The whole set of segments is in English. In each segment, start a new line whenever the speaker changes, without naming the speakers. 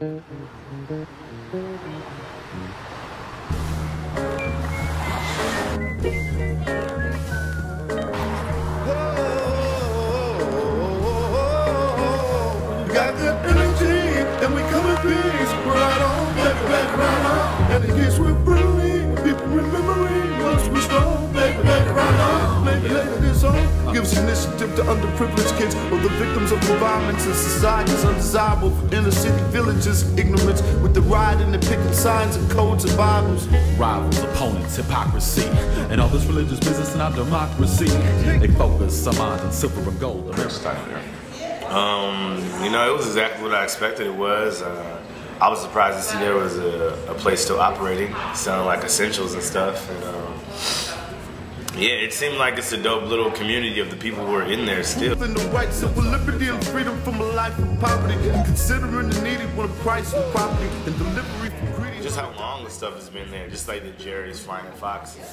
Got that energy, and we come in peace. Right on, back, right on. And it gets real brutally. People remembering once we strong. Back, right on. Maybe later this song gives initiative to underprivileged kids or the victims of environments and societies undesirable for inner city villages. Ignorance with the rioting and picking signs and codes and Bibles.
Rivals, opponents, hypocrisy, and all this religious business in our democracy. They focus our minds on silver and gold. The next time there.
You know, it was exactly what I expected it was. I was surprised to see there was a place still operating, selling like essentials and stuff. And yeah, it seemed like it's a dope little community of the people who are in there still.
The rights, civil liberty, and freedom from a life of poverty. Considering the needy when a price of property and delivery for greedy.
Just how long the stuff has been there, just like the Jerry's Flying Fox. It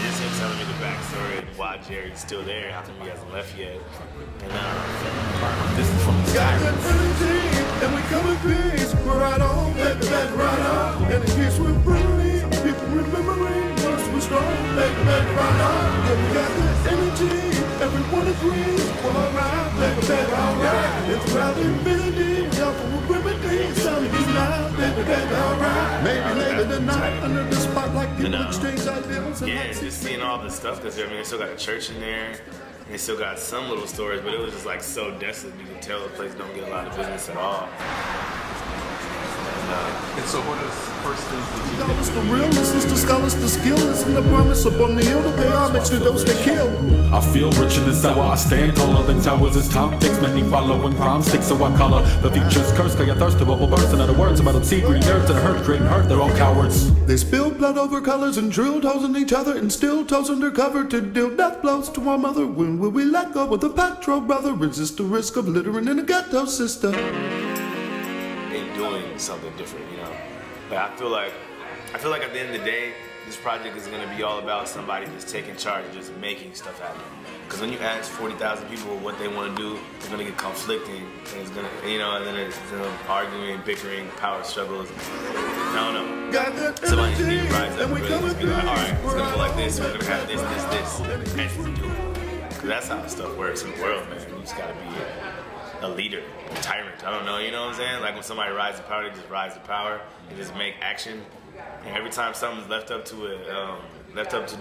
just him telling me the backstory of why Jerry's still there, how come he hasn't left yet. And this is from the
got that energy, and we come in peace. We're right on, back, right on. And it keeps with brutally. People remembering once we're strong, back, right on. And we got that energy, everyone agrees. We're alright, back, alright. It's rather infinity, helpful remedy. Some is now, back, alright. Maybe later tonight, under the spotlight, people exchange ideas.
Yeah, just seeing all the stuff that's there. I mean, they still got a church in there. They still got some little stores, but it was just like so desolate. You can tell the place don't get a lot of business at all.
And so what is the first thing that you
Scholars, the realness is the scholars, the skill is in the promise upon the hill to pay homage to those they kill.
I feel rich in this hour, I stand taller than towers as time takes many following crime sticks, so I color the features curse, cause I thirst to bubble burst. In other words, about them secret nerds that hurt, creating hurt, they're all cowards.
They spilled blood over colors and drilled holes in each other and still toes undercover to deal death blows to our mother. When will we let go of the patrol brother? Resist the risk of littering in a ghetto sister.
Doing something different, you know. But I feel like at the end of the day, this project is going to be all about somebody just taking charge and just making stuff happen. Because when you ask 40,000 people what they want to do, it's going to get conflicting, and it's going to, you know, and then it's arguing, bickering, power struggles. I don't know. Somebody just need to rise up and really just be like, all right, it's going to go like this, we're going to have this, and do it. Because that's how stuff works in the world, man. You just got to be a leader, a tyrant, I don't know, you know what I'm saying? Like when somebody rises to power, they just rise to power and just make action. And every time something's left up to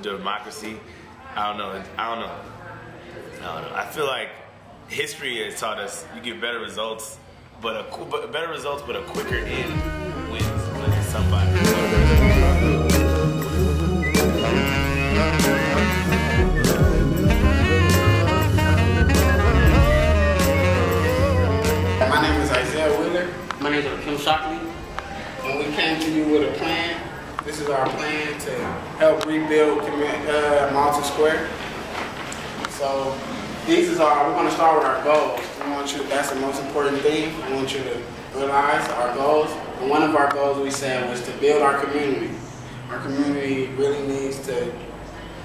democracy, I don't know. I feel like history has taught us you get better results, but a quicker end wins when somebody.
My name is Shockley, and we came to you with a plan. This is our plan to help rebuild Marlton Square. So we're going to start with our goals. That's the most important thing. I want you to realize our goals. And one of our goals we said was to build our community. Our community really needs to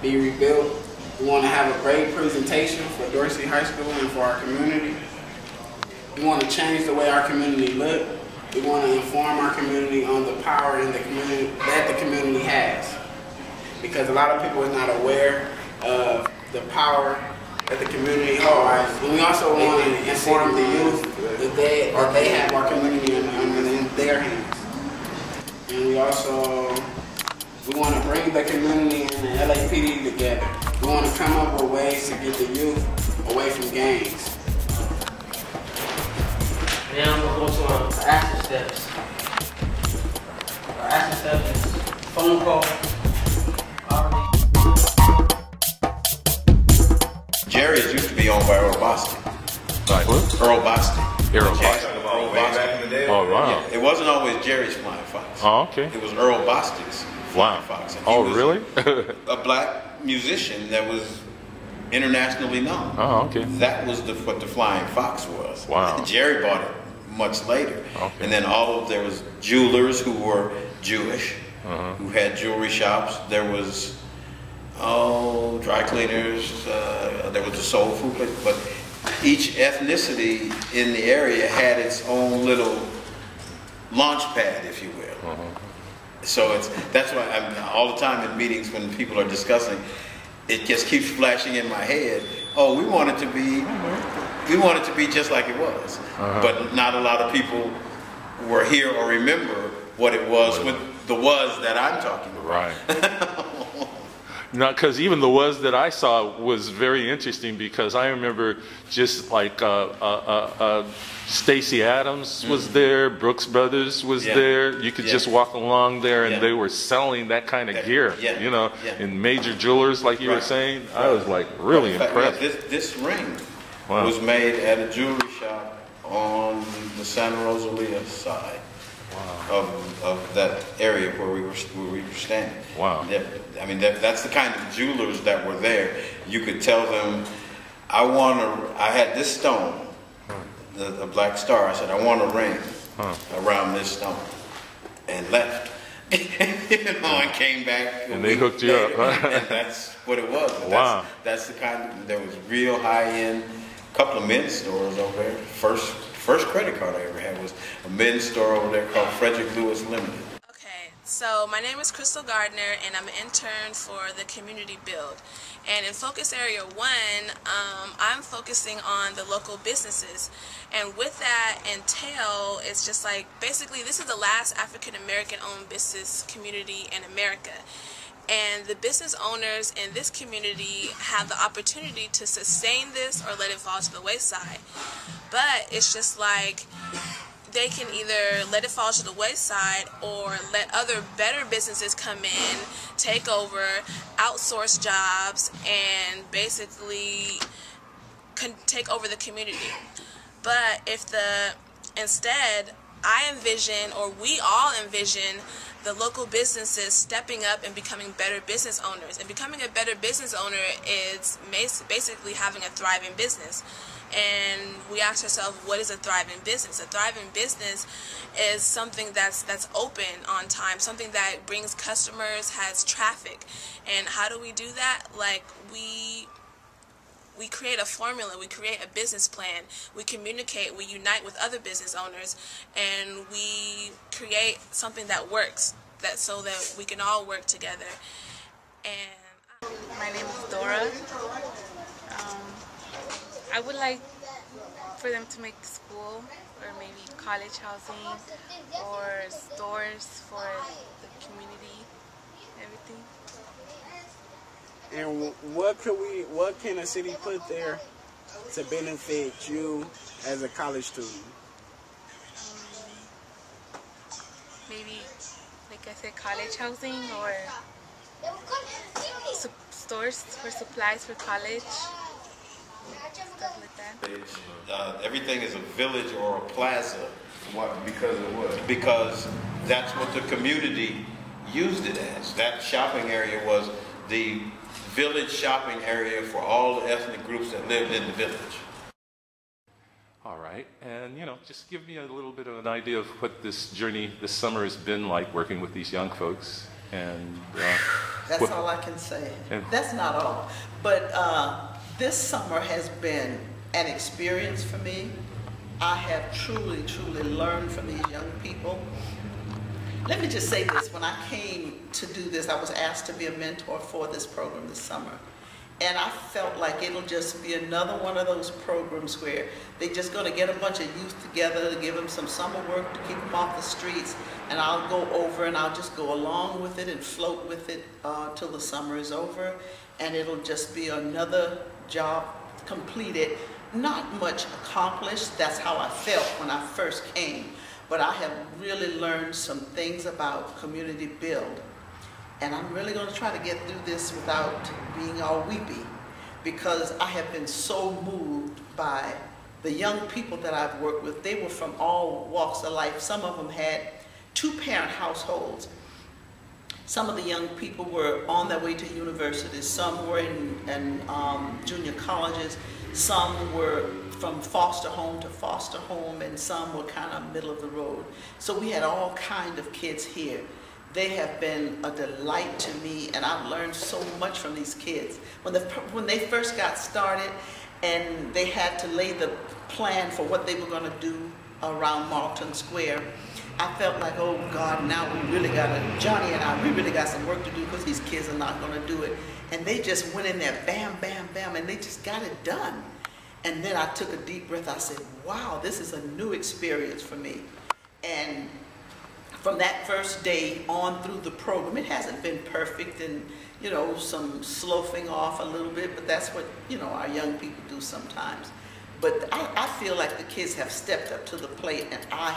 be rebuilt. We want to have a great presentation for Dorsey High School and for our community. We want to change the way our community looks. We want to inform our community on the power in the community that the community has. Because a lot of people are not aware of the power that the community holds. And we also want to inform the youth that they have our community in their hands. And we want to bring the community and the LAPD together. We want to come up with ways to get the youth away from gangs. Now I'm going to go to our action steps. Our action steps is phone call.
Jerry's used to be owned by Earl Boston.
Right. What?
Earl Boston.
Earl Boston.
Earl Boston.
Oh, wow.
Yeah, it wasn't always Jerry's Flying Fox.
Oh, okay.
It was Earl Boston's Flying Fox. And he was
really?
a black musician that was internationally known.
Oh, okay.
That was what the Flying Fox was.
Wow.
Jerry bought it much later. Okay. And then there was jewelers who were Jewish, who had jewelry shops. There was, dry cleaners. There was the soul food, but each ethnicity in the area had its own little launch pad, if you will. So that's why all the time in meetings when people are discussing, it just keeps flashing in my head. Oh, we want it to be just like it was. But not a lot of people were here or remember what it was with the was that I'm talking about.
Right. No, because even the was that I saw was very interesting, because I remember just like Stacey Adams was there, Brooks Brothers was there. You could just walk along there and they were selling that kind of gear, you know, in major jewelers, like you were saying. I was like really impressed.
This ring was made at a jewelry shop on the Santa Rosalia side. Of that area where we were standing.
Wow.
I mean, that's the kind of jewelers that were there. You could tell them, I had this stone, the black star. I said, I want a ring around this stone, and left. And came back.
And they hooked you up.
And that's what it was.
Wow.
That's the kind of, there was real high-end, couple of men's stores over there. First credit card I ever had was a men's store over there called Frederick Lewis Limited.
Okay, so my name is Krystle Gardner, and I'm an intern for the Community Build. And in Focus Area 1, I'm focusing on the local businesses. And with that entail, it's just like, basically this is the last African American owned business community in America. And the business owners in this community have the opportunity to sustain this or let it fall to the wayside. But it's just like they can either let it fall to the wayside or let other better businesses come in, take over, outsource jobs, and basically take over the community. But instead, I envision, or we all envision, the local businesses stepping up and becoming better business owners. And becoming a better business owner is basically having a thriving business. And we ask ourselves, what is a thriving business? A thriving business is something that's open on time, something that brings customers, has traffic. And how do we do that? Like, we create a formula, we create a business plan, we communicate, we unite with other business owners, and we create something that works, so that we can all work together. And
my name is Dora. I would like for them to make school, or maybe college housing, or stores for the community, everything.
And what can a city put there to benefit you as a college student?
Maybe, like I said, college housing, or stores for supplies for college, stuff like that.
Everything is a village or a plaza.
What? Because of what?
Because that's what the community used it as. That shopping area was the village shopping area for all the ethnic groups that lived in the village.
All right, and just give me a little bit of an idea of what this journey this summer has been like, working with these young folks. And
that's all I can say. That's not all, but this summer has been an experience for me. I have truly learned from these young people. Let me just say this. When I came to do this, I was asked to be a mentor for this program this summer. And I felt like it'll just be another one of those programs where they're just going to get a bunch of youth together to give them some summer work to keep them off the streets. And I'll go over and I'll just go along with it and float with it till the summer is over. And it'll just be another job completed. Not much accomplished. That's how I felt when I first came. But I have really learned some things about community build. And I'm really going to try to get through this without being all weepy, because I have been so moved by the young people that I've worked with. They were from all walks of life. Some of them had two-parent households. Some of the young people were on their way to universities. Some were in junior colleges. Some were from foster home to foster home, and some were kind of middle of the road. So we had all kind of kids here. They have been a delight to me, and I've learned so much from these kids. When they first got started and they had to lay the plan for what they were going to do around Marlton Square, I felt like, oh God, now we really Johnny and I, we really got some work to do because these kids are not going to do it. And they just went in there, bam, bam, bam, and they just got it done. And then I took a deep breath. I said, wow, this is a new experience for me. And from that first day on through the program, it hasn't been perfect and, you know, some sloghing off a little bit, but that's what, you know, our young people do sometimes. But I feel like the kids have stepped up to the plate, and I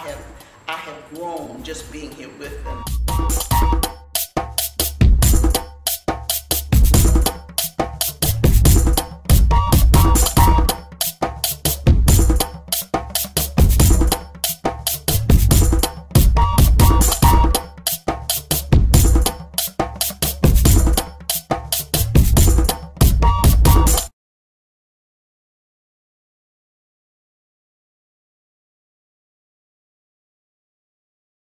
have grown just being here with them.